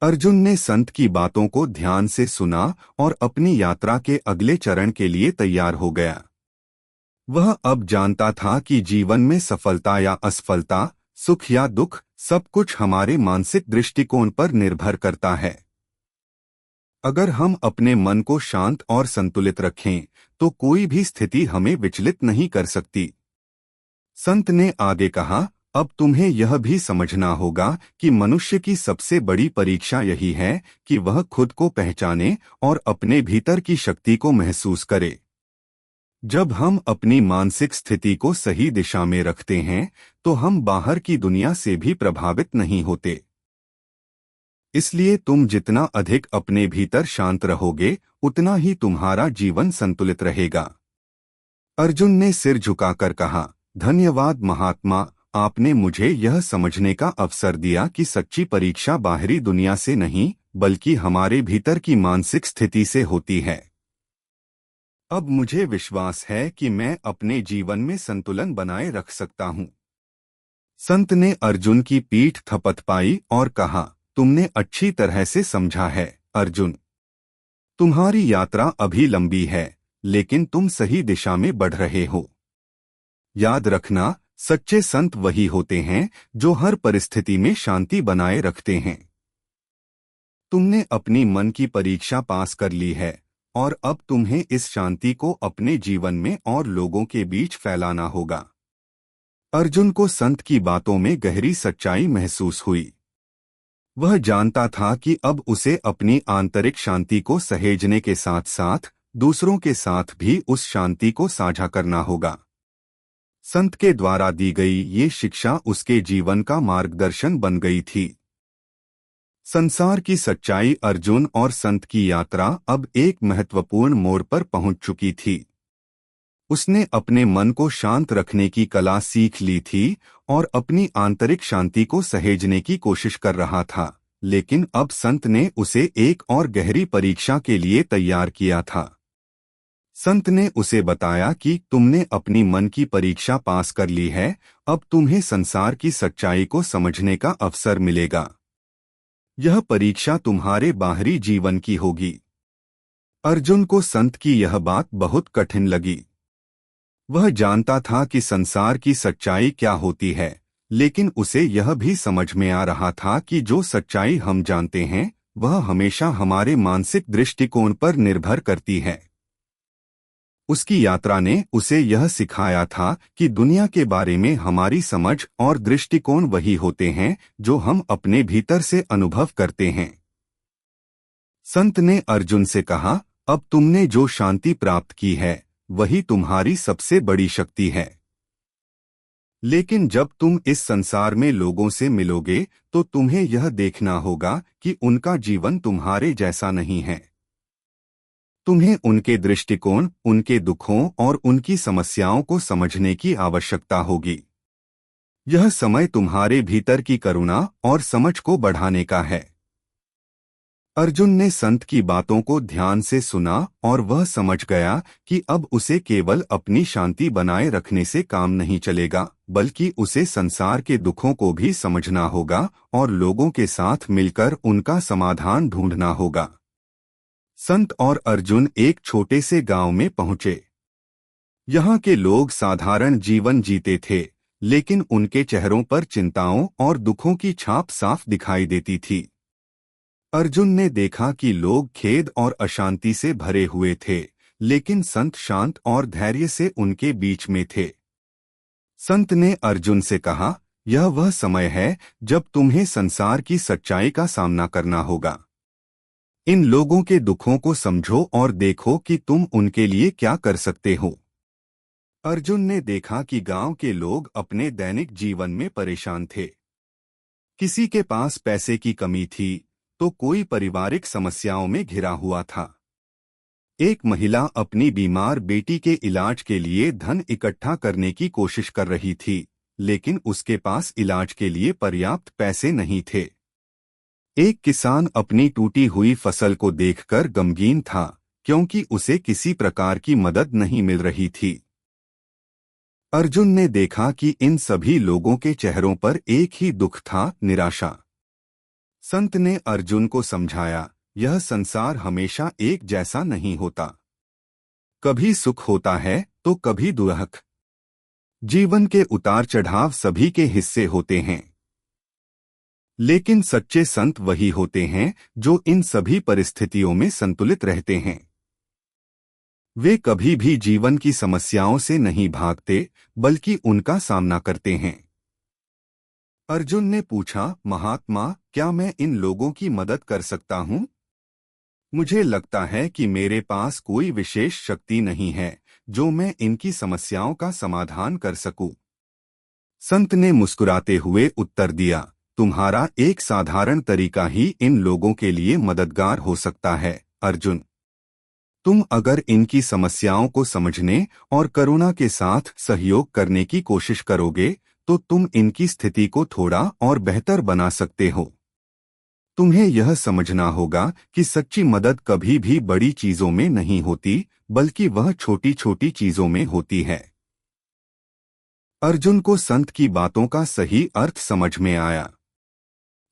अर्जुन ने संत की बातों को ध्यान से सुना और अपनी यात्रा के अगले चरण के लिए तैयार हो गया। वह अब जानता था कि जीवन में सफलता या असफलता, सुख या दुख, सब कुछ हमारे मानसिक दृष्टिकोण पर निर्भर करता है। अगर हम अपने मन को शांत और संतुलित रखें, तो कोई भी स्थिति हमें विचलित नहीं कर सकती। संत ने आगे कहा, अब तुम्हें यह भी समझना होगा कि मनुष्य की सबसे बड़ी परीक्षा यही है कि वह खुद को पहचाने और अपने भीतर की शक्ति को महसूस करे। जब हम अपनी मानसिक स्थिति को सही दिशा में रखते हैं, तो हम बाहर की दुनिया से भी प्रभावित नहीं होते। इसलिए तुम जितना अधिक अपने भीतर शांत रहोगे, उतना ही तुम्हारा जीवन संतुलित रहेगा। अर्जुन ने सिर झुकाकर कहा, धन्यवाद महात्मा, आपने मुझे यह समझने का अवसर दिया कि सच्ची परीक्षा बाहरी दुनिया से नहीं, बल्कि हमारे भीतर की मानसिक स्थिति से होती है। अब मुझे विश्वास है कि मैं अपने जीवन में संतुलन बनाए रख सकता हूँ। संत ने अर्जुन की पीठ थपथपाई और कहा, तुमने अच्छी तरह से समझा है अर्जुन। तुम्हारी यात्रा अभी लंबी है, लेकिन तुम सही दिशा में बढ़ रहे हो। याद रखना, सच्चे संत वही होते हैं जो हर परिस्थिति में शांति बनाए रखते हैं। तुमने अपनी मन की परीक्षा पास कर ली है, और अब तुम्हें इस शांति को अपने जीवन में और लोगों के बीच फैलाना होगा। अर्जुन को संत की बातों में गहरी सच्चाई महसूस हुई। वह जानता था कि अब उसे अपनी आंतरिक शांति को सहेजने के साथ साथ दूसरों के साथ भी उस शांति को साझा करना होगा। संत के द्वारा दी गई ये शिक्षा उसके जीवन का मार्गदर्शन बन गई थी। संसार की सच्चाई अर्जुन और संत की यात्रा अब एक महत्वपूर्ण मोड़ पर पहुंच चुकी थी। उसने अपने मन को शांत रखने की कला सीख ली थी और अपनी आंतरिक शांति को सहेजने की कोशिश कर रहा था, लेकिन अब संत ने उसे एक और गहरी परीक्षा के लिए तैयार किया था। संत ने उसे बताया कि तुमने अपनी मन की परीक्षा पास कर ली है, अब तुम्हें संसार की सच्चाई को समझने का अवसर मिलेगा। यह परीक्षा तुम्हारे बाहरी जीवन की होगी। अर्जुन को संत की यह बात बहुत कठिन लगी। वह जानता था कि संसार की सच्चाई क्या होती है, लेकिन उसे यह भी समझ में आ रहा था कि जो सच्चाई हम जानते हैं वह हमेशा हमारे मानसिक दृष्टिकोण पर निर्भर करती है। उसकी यात्रा ने उसे यह सिखाया था कि दुनिया के बारे में हमारी समझ और दृष्टिकोण वही होते हैं जो हम अपने भीतर से अनुभव करते हैं। संत ने अर्जुन से कहा, अब तुमने जो शांति प्राप्त की है वही तुम्हारी सबसे बड़ी शक्ति है। लेकिन जब तुम इस संसार में लोगों से मिलोगे तो तुम्हें यह देखना होगा कि उनका जीवन तुम्हारे जैसा नहीं है। तुम्हें उनके दृष्टिकोण, उनके दुखों और उनकी समस्याओं को समझने की आवश्यकता होगी। यह समय तुम्हारे भीतर की करुणा और समझ को बढ़ाने का है। अर्जुन ने संत की बातों को ध्यान से सुना और वह समझ गया कि अब उसे केवल अपनी शांति बनाए रखने से काम नहीं चलेगा, बल्कि उसे संसार के दुखों को भी समझना होगा और लोगों के साथ मिलकर उनका समाधान ढूंढना होगा। संत और अर्जुन एक छोटे से गांव में पहुंचे। यहाँ के लोग साधारण जीवन जीते थे, लेकिन उनके चेहरों पर चिंताओं और दुखों की छाप साफ दिखाई देती थी। अर्जुन ने देखा कि लोग खेद और अशांति से भरे हुए थे, लेकिन संत शांत और धैर्य से उनके बीच में थे। संत ने अर्जुन से कहा, यह वह समय है जब तुम्हें संसार की सच्चाई का सामना करना होगा। इन लोगों के दुखों को समझो और देखो कि तुम उनके लिए क्या कर सकते हो। अर्जुन ने देखा कि गांव के लोग अपने दैनिक जीवन में परेशान थे। किसी के पास पैसे की कमी थी तो कोई पारिवारिक समस्याओं में घिरा हुआ था। एक महिला अपनी बीमार बेटी के इलाज के लिए धन इकट्ठा करने की कोशिश कर रही थी, लेकिन उसके पास इलाज के लिए पर्याप्त पैसे नहीं थे। एक किसान अपनी टूटी हुई फसल को देखकर गमगीन था, क्योंकि उसे किसी प्रकार की मदद नहीं मिल रही थी। अर्जुन ने देखा कि इन सभी लोगों के चेहरों पर एक ही दुख था, निराशा। संत ने अर्जुन को समझाया, यह संसार हमेशा एक जैसा नहीं होता। कभी सुख होता है तो कभी दुख। जीवन के उतार चढ़ाव सभी के हिस्से होते हैं, लेकिन सच्चे संत वही होते हैं जो इन सभी परिस्थितियों में संतुलित रहते हैं। वे कभी भी जीवन की समस्याओं से नहीं भागते, बल्कि उनका सामना करते हैं। अर्जुन ने पूछा, महात्मा, क्या मैं इन लोगों की मदद कर सकता हूँ? मुझे लगता है कि मेरे पास कोई विशेष शक्ति नहीं है जो मैं इनकी समस्याओं का समाधान कर सकूं। संत ने मुस्कुराते हुए उत्तर दिया, तुम्हारा एक साधारण तरीका ही इन लोगों के लिए मददगार हो सकता है, अर्जुन। तुम अगर इनकी समस्याओं को समझने और करुणा के साथ सहयोग करने की कोशिश करोगे तो तुम इनकी स्थिति को थोड़ा और बेहतर बना सकते हो। तुम्हें यह समझना होगा कि सच्ची मदद कभी भी बड़ी चीजों में नहीं होती, बल्कि वह छोटी छोटी चीजों में होती है। अर्जुन को संत की बातों का सही अर्थ समझ में आया।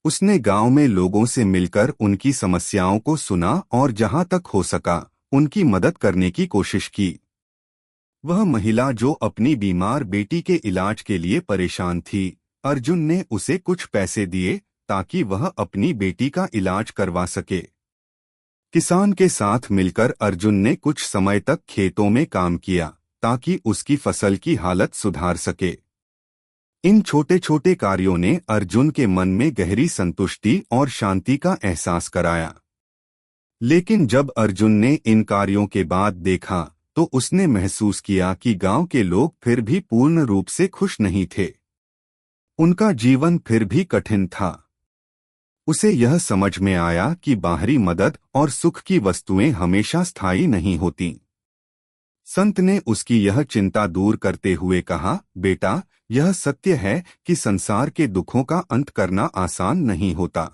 उसने गांव में लोगों से मिलकर उनकी समस्याओं को सुना और जहां तक हो सका उनकी मदद करने की कोशिश की। वह महिला जो अपनी बीमार बेटी के इलाज के लिए परेशान थी, अर्जुन ने उसे कुछ पैसे दिए ताकि वह अपनी बेटी का इलाज करवा सके। किसान के साथ मिलकर अर्जुन ने कुछ समय तक खेतों में काम किया ताकि उसकी फसल की हालत सुधार सके। इन छोटे छोटे कार्यों ने अर्जुन के मन में गहरी संतुष्टि और शांति का एहसास कराया। लेकिन जब अर्जुन ने इन कार्यों के बाद देखा तो उसने महसूस किया कि गांव के लोग फिर भी पूर्ण रूप से खुश नहीं थे। उनका जीवन फिर भी कठिन था। उसे यह समझ में आया कि बाहरी मदद और सुख की वस्तुएं हमेशा स्थायी नहीं होती। संत ने उसकी यह चिंता दूर करते हुए कहा, बेटा, यह सत्य है कि संसार के दुखों का अंत करना आसान नहीं होता।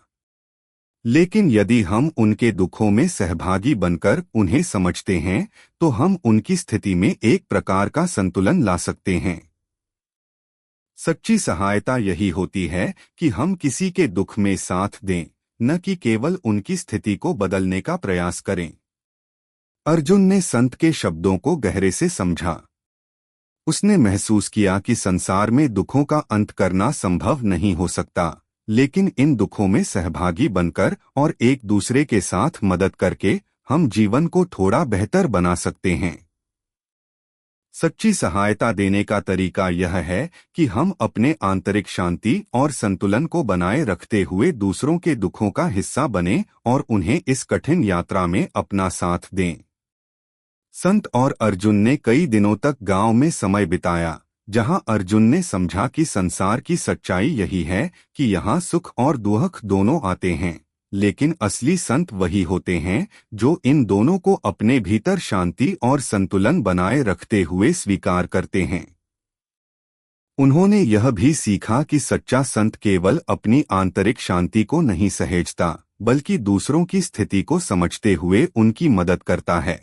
लेकिन यदि हम उनके दुखों में सहभागी बनकर उन्हें समझते हैं तो हम उनकी स्थिति में एक प्रकार का संतुलन ला सकते हैं। सच्ची सहायता यही होती है कि हम किसी के दुख में साथ दें, न कि केवल उनकी स्थिति को बदलने का प्रयास करें। अर्जुन ने संत के शब्दों को गहरे से समझा। उसने महसूस किया कि संसार में दुखों का अंत करना संभव नहीं हो सकता, लेकिन इन दुखों में सहभागी बनकर और एक दूसरे के साथ मदद करके हम जीवन को थोड़ा बेहतर बना सकते हैं। सच्ची सहायता देने का तरीका यह है कि हम अपने आंतरिक शांति और संतुलन को बनाए रखते हुए दूसरों के दुखों का हिस्सा बनें और उन्हें इस कठिन यात्रा में अपना साथ दें। संत और अर्जुन ने कई दिनों तक गांव में समय बिताया, जहां अर्जुन ने समझा कि संसार की सच्चाई यही है कि यहाँ सुख और दुख दोनों आते हैं, लेकिन असली संत वही होते हैं जो इन दोनों को अपने भीतर शांति और संतुलन बनाए रखते हुए स्वीकार करते हैं। उन्होंने यह भी सीखा कि सच्चा संत केवल अपनी आंतरिक शांति को नहीं सहेजता, बल्कि दूसरों की स्थिति को समझते हुए उनकी मदद करता है।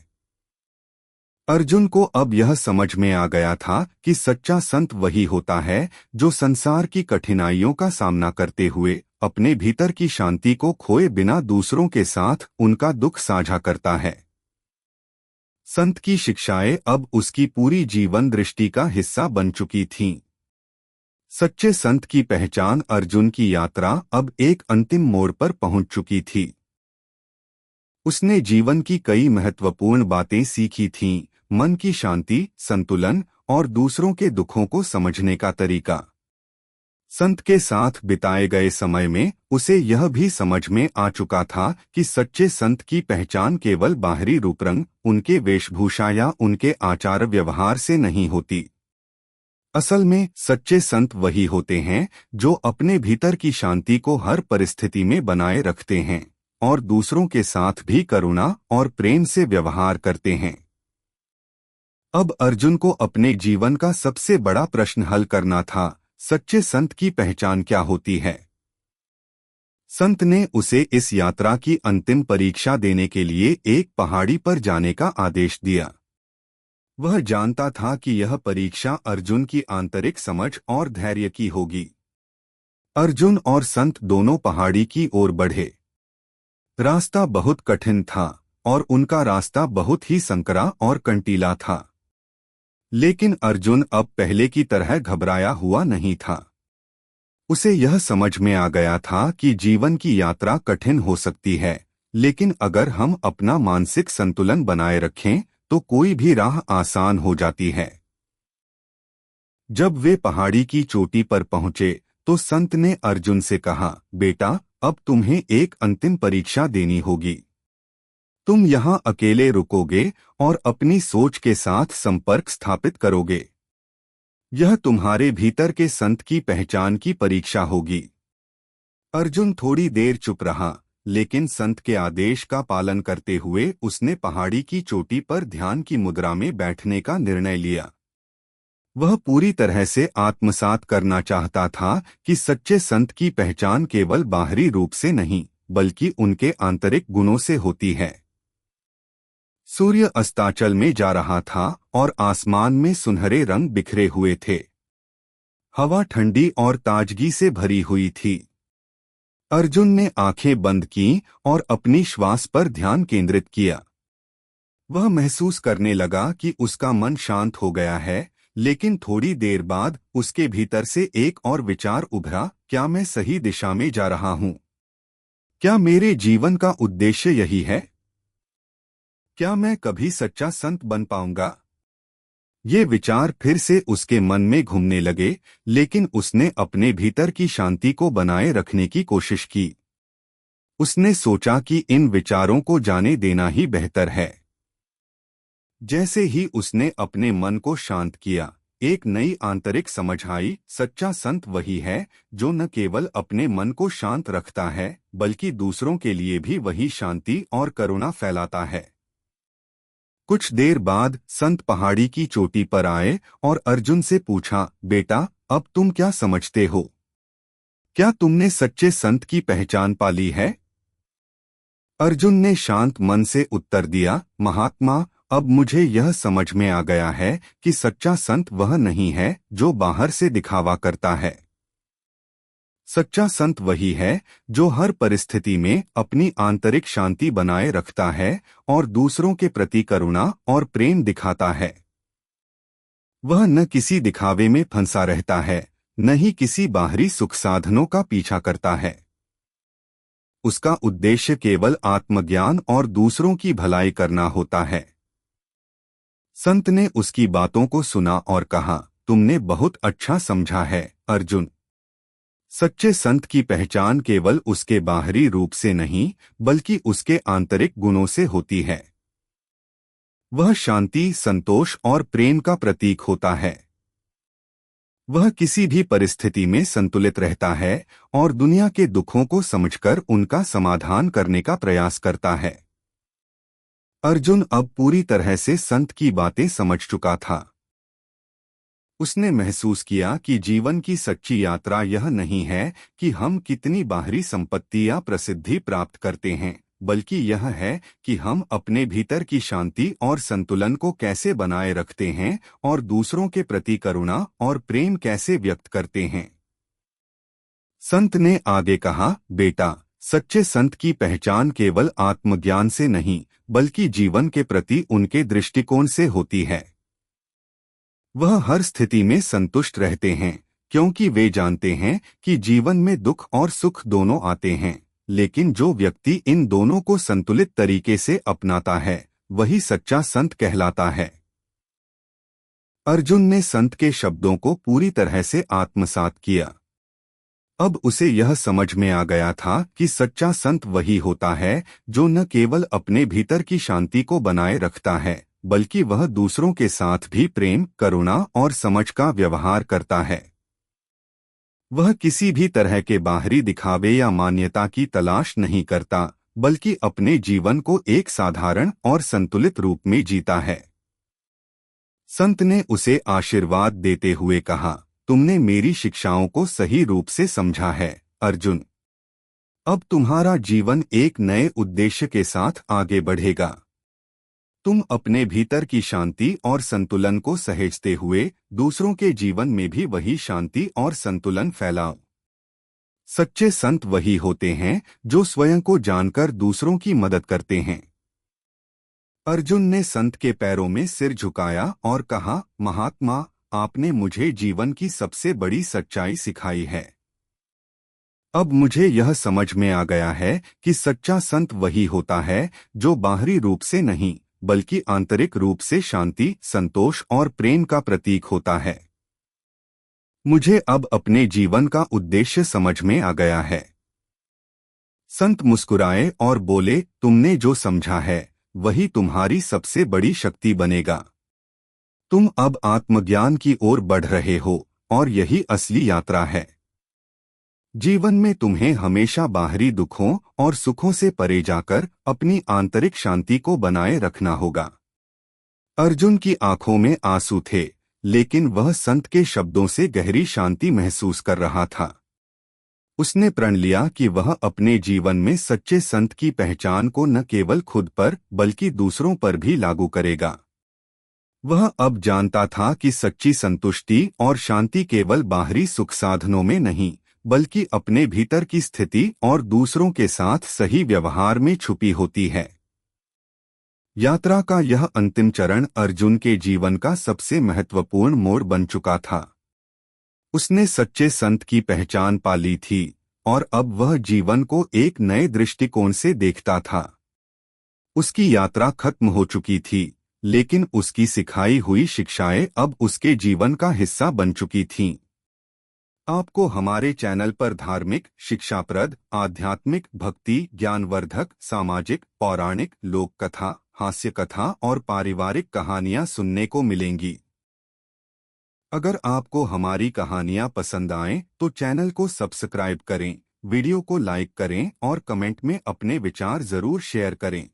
अर्जुन को अब यह समझ में आ गया था कि सच्चा संत वही होता है जो संसार की कठिनाइयों का सामना करते हुए अपने भीतर की शांति को खोए बिना दूसरों के साथ उनका दुख साझा करता है। संत की शिक्षाएं अब उसकी पूरी जीवन दृष्टि का हिस्सा बन चुकी थीं। सच्चे संत की पहचान अर्जुन की यात्रा अब एक अंतिम मोड़ पर पहुंच चुकी थी। उसने जीवन की कई महत्वपूर्ण बातें सीखी थीं, मन की शांति, संतुलन और दूसरों के दुखों को समझने का तरीका। संत के साथ बिताए गए समय में उसे यह भी समझ में आ चुका था कि सच्चे संत की पहचान केवल बाहरी रूपरंग, उनके वेशभूषा या उनके आचार व्यवहार से नहीं होती। असल में सच्चे संत वही होते हैं जो अपने भीतर की शांति को हर परिस्थिति में बनाए रखते हैं और दूसरों के साथ भी करुणा और प्रेम से व्यवहार करते हैं। अब अर्जुन को अपने जीवन का सबसे बड़ा प्रश्न हल करना था, सच्चे संत की पहचान क्या होती है। संत ने उसे इस यात्रा की अंतिम परीक्षा देने के लिए एक पहाड़ी पर जाने का आदेश दिया। वह जानता था कि यह परीक्षा अर्जुन की आंतरिक समझ और धैर्य की होगी। अर्जुन और संत दोनों पहाड़ी की ओर बढ़े। रास्ता बहुत कठिन था और उनका रास्ता बहुत ही संकरा और कंटीला था, लेकिन अर्जुन अब पहले की तरह घबराया हुआ नहीं था। उसे यह समझ में आ गया था कि जीवन की यात्रा कठिन हो सकती है, लेकिन अगर हम अपना मानसिक संतुलन बनाए रखें तो कोई भी राह आसान हो जाती है। जब वे पहाड़ी की चोटी पर पहुंचे तो संत ने अर्जुन से कहा, बेटा, अब तुम्हें एक अंतिम परीक्षा देनी होगी। तुम यहाँ अकेले रुकोगे और अपनी सोच के साथ संपर्क स्थापित करोगे। यह तुम्हारे भीतर के संत की पहचान की परीक्षा होगी। अर्जुन थोड़ी देर चुप रहा, लेकिन संत के आदेश का पालन करते हुए उसने पहाड़ी की चोटी पर ध्यान की मुद्रा में बैठने का निर्णय लिया। वह पूरी तरह से आत्मसात करना चाहता था कि सच्चे संत की पहचान केवल बाहरी रूप से नहीं, बल्कि उनके आंतरिक गुणों से होती है। सूर्य अस्ताचल में जा रहा था और आसमान में सुनहरे रंग बिखरे हुए थे। हवा ठंडी और ताजगी से भरी हुई थी। अर्जुन ने आंखें बंद की और अपनी श्वास पर ध्यान केंद्रित किया। वह महसूस करने लगा कि उसका मन शांत हो गया है, लेकिन थोड़ी देर बाद उसके भीतर से एक और विचार उभरा, क्या मैं सही दिशा में जा रहा हूँ? क्या मेरे जीवन का उद्देश्य यही है? क्या मैं कभी सच्चा संत बन पाऊंगा? ये विचार फिर से उसके मन में घूमने लगे, लेकिन उसने अपने भीतर की शांति को बनाए रखने की कोशिश की। उसने सोचा कि इन विचारों को जाने देना ही बेहतर है। जैसे ही उसने अपने मन को शांत किया, एक नई आंतरिक समझ आई, सच्चा संत वही है जो न केवल अपने मन को शांत रखता है, बल्कि दूसरों के लिए भी वही शांति और करुणा फैलाता है। कुछ देर बाद संत पहाड़ी की चोटी पर आए और अर्जुन से पूछा, बेटा, अब तुम क्या समझते हो? क्या तुमने सच्चे संत की पहचान पा ली है? अर्जुन ने शांत मन से उत्तर दिया, महात्मा, अब मुझे यह समझ में आ गया है कि सच्चा संत वह नहीं है जो बाहर से दिखावा करता है। सच्चा संत वही है जो हर परिस्थिति में अपनी आंतरिक शांति बनाए रखता है और दूसरों के प्रति करुणा और प्रेम दिखाता है। वह न किसी दिखावे में फंसा रहता है, न ही किसी बाहरी सुख साधनों का पीछा करता है। उसका उद्देश्य केवल आत्मज्ञान और दूसरों की भलाई करना होता है। संत ने उसकी बातों को सुना और कहा, तुमने बहुत अच्छा समझा है अर्जुन। सच्चे संत की पहचान केवल उसके बाहरी रूप से नहीं बल्कि उसके आंतरिक गुणों से होती है। वह शांति, संतोष और प्रेम का प्रतीक होता है। वह किसी भी परिस्थिति में संतुलित रहता है और दुनिया के दुखों को समझकर उनका समाधान करने का प्रयास करता है। अर्जुन अब पूरी तरह से संत की बातें समझ चुका था। उसने महसूस किया कि जीवन की सच्ची यात्रा यह नहीं है कि हम कितनी बाहरी संपत्ति या प्रसिद्धि प्राप्त करते हैं, बल्कि यह है कि हम अपने भीतर की शांति और संतुलन को कैसे बनाए रखते हैं और दूसरों के प्रति करुणा और प्रेम कैसे व्यक्त करते हैं। संत ने आगे कहा, बेटा, सच्चे संत की पहचान केवल आत्मज्ञान से नहीं बल्कि जीवन के प्रति उनके दृष्टिकोण से होती है। वह हर स्थिति में संतुष्ट रहते हैं क्योंकि वे जानते हैं कि जीवन में दुख और सुख दोनों आते हैं, लेकिन जो व्यक्ति इन दोनों को संतुलित तरीके से अपनाता है वही सच्चा संत कहलाता है। अर्जुन ने संत के शब्दों को पूरी तरह से आत्मसात किया। अब उसे यह समझ में आ गया था कि सच्चा संत वही होता है जो न केवल अपने भीतर की शांति को बनाए रखता है बल्कि वह दूसरों के साथ भी प्रेम, करुणा और समझ का व्यवहार करता है। वह किसी भी तरह के बाहरी दिखावे या मान्यता की तलाश नहीं करता बल्कि अपने जीवन को एक साधारण और संतुलित रूप में जीता है। संत ने उसे आशीर्वाद देते हुए कहा, तुमने मेरी शिक्षाओं को सही रूप से समझा है अर्जुन। अब तुम्हारा जीवन एक नए उद्देश्य के साथ आगे बढ़ेगा। तुम अपने भीतर की शांति और संतुलन को सहेजते हुए दूसरों के जीवन में भी वही शांति और संतुलन फैलाओ। सच्चे संत वही होते हैं जो स्वयं को जानकर दूसरों की मदद करते हैं। अर्जुन ने संत के पैरों में सिर झुकाया और कहा, महात्मा, आपने मुझे जीवन की सबसे बड़ी सच्चाई सिखाई है। अब मुझे यह समझ में आ गया है कि सच्चा संत वही होता है जो बाहरी रूप से नहीं बल्कि आंतरिक रूप से शांति, संतोष और प्रेम का प्रतीक होता है। मुझे अब अपने जीवन का उद्देश्य समझ में आ गया है। संत मुस्कुराए और बोले, तुमने जो समझा है वही तुम्हारी सबसे बड़ी शक्ति बनेगा। तुम अब आत्मज्ञान की ओर बढ़ रहे हो और यही असली यात्रा है। जीवन में तुम्हें हमेशा बाहरी दुखों और सुखों से परे जाकर अपनी आंतरिक शांति को बनाए रखना होगा। अर्जुन की आंखों में आंसू थे, लेकिन वह संत के शब्दों से गहरी शांति महसूस कर रहा था। उसने प्रण लिया कि वह अपने जीवन में सच्चे संत की पहचान को न केवल खुद पर बल्कि दूसरों पर भी लागू करेगा। वह अब जानता था कि सच्ची संतुष्टि और शांति केवल बाहरी सुख साधनों में नहीं बल्कि अपने भीतर की स्थिति और दूसरों के साथ सही व्यवहार में छुपी होती है। यात्रा का यह अंतिम चरण अर्जुन के जीवन का सबसे महत्वपूर्ण मोड़ बन चुका था। उसने सच्चे संत की पहचान पा ली थी और अब वह जीवन को एक नए दृष्टिकोण से देखता था। उसकी यात्रा खत्म हो चुकी थी, लेकिन उसकी सिखाई हुई शिक्षाएं अब उसके जीवन का हिस्सा बन चुकी थीं। आपको हमारे चैनल पर धार्मिक, शिक्षाप्रद, आध्यात्मिक, भक्ति, ज्ञानवर्धक, सामाजिक, पौराणिक, लोक कथा, हास्य कथा और पारिवारिक कहानियां सुनने को मिलेंगी। अगर आपको हमारी कहानियां पसंद आएं तो चैनल को सब्सक्राइब करें, वीडियो को लाइक करें और कमेंट में अपने विचार जरूर शेयर करें।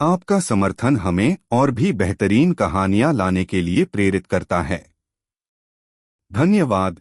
आपका समर्थन हमें और भी बेहतरीन कहानियां लाने के लिए प्रेरित करता है। धन्यवाद।